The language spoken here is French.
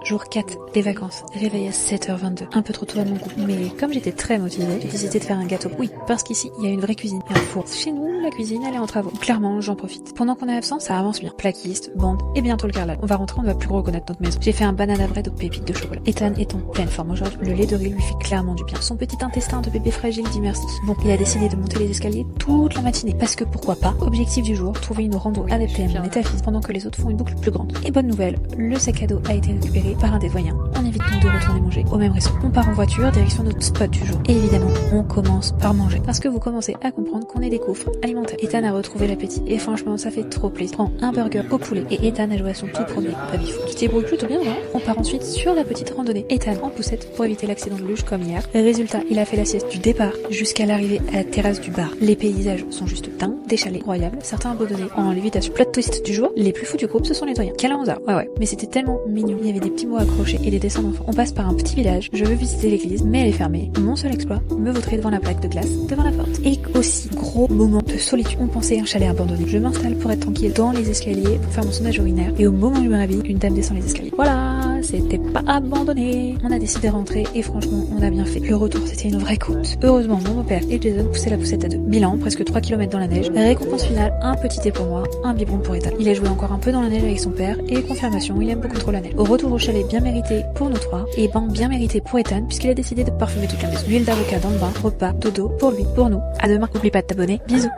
Jour 4 des vacances. Réveil à 7h22. Un peu trop tôt à mon goût. Mais comme j'étais très motivée, j'ai décidé de faire un gâteau. Oui, parce qu'ici, il y a une vraie cuisine et un four. Chez nous, la cuisine, elle est en travaux. Clairement, j'en profite. Pendant qu'on est absent, ça avance bien. Plaquiste, bande et bientôt le carrelage. On va rentrer, on ne va plus reconnaître notre maison. J'ai fait un banana bread aux pépites de chocolat. Ethan est en pleine forme aujourd'hui. Le lait de riz lui fait clairement du bien. Son petit intestin de bébé fragile dit merci. Bon, il a décidé de monter les escaliers toute la matinée. Parce que pourquoi pas. Objectif du jour, trouver une rando adaptée à mon état physique pendant que les autres font une boucle plus grande. Et bonne nouvelle, le sac à dos a été récupéré par un des voyants. On évite donc de retourner manger au même resto. On part en voiture, direction notre spot du jour. Et évidemment, on commence par manger. Parce que vous commencez à comprendre qu'on est des gouffres alimentaires. Ethan a retrouvé l'appétit et franchement, ça fait trop plaisir. Prends un burger au poulet et Ethan a joué à son tout premier baby-foot. Qui se débrouille plutôt bien, non? On part ensuite sur la petite randonnée. Ethan en poussette pour éviter l'accident de luge comme hier. Résultat, il a fait la sieste du départ jusqu'à l'arrivée à la terrasse du bar. Les paysages sont juste dingues, des chalets incroyables, certains abandonnés en lévitation. Plot twist du jour, les plus fous du groupe, ce sont les doyens. Quel hasard. Ouais. Mais c'était tellement mignon. Il y avait des petits mots accrochés et des dessins d'enfants. On passe par un petit village. Je veux visiter l'église, mais elle est fermée. Mon seul exploit, me vautrer devant la plaque de glace, devant la porte. Et aussi, gros moment de solitude. On pensait un chalet abandonné. Je m'installe pour être tranquille dans les escaliers pour faire mon sondage urinaire. Et au moment où je me réveille, une dame descend les escaliers. Voilà, c'était pas abandonné. On a décidé de rentrer et franchement, on a bien fait. Le retour, c'était une vraie course. Heureusement, mon beau-père et Jason poussaient la poussette à deux. Bilan, presque 3 km dans la neige. Récompense finale, un petit thé pour moi, un biberon pour Ethan. Il a joué encore un peu dans la neige avec son père et confirmation, il aime beaucoup trop la neige. Au retour au chalet bien mérité pour nous trois et bain bien mérité pour Ethan puisqu'il a décidé de parfumer toute la maison. L'huile d'avocat dans le bain, repas, dodo pour lui, pour nous. À demain, n'oublie pas de t'abonner. Bisous.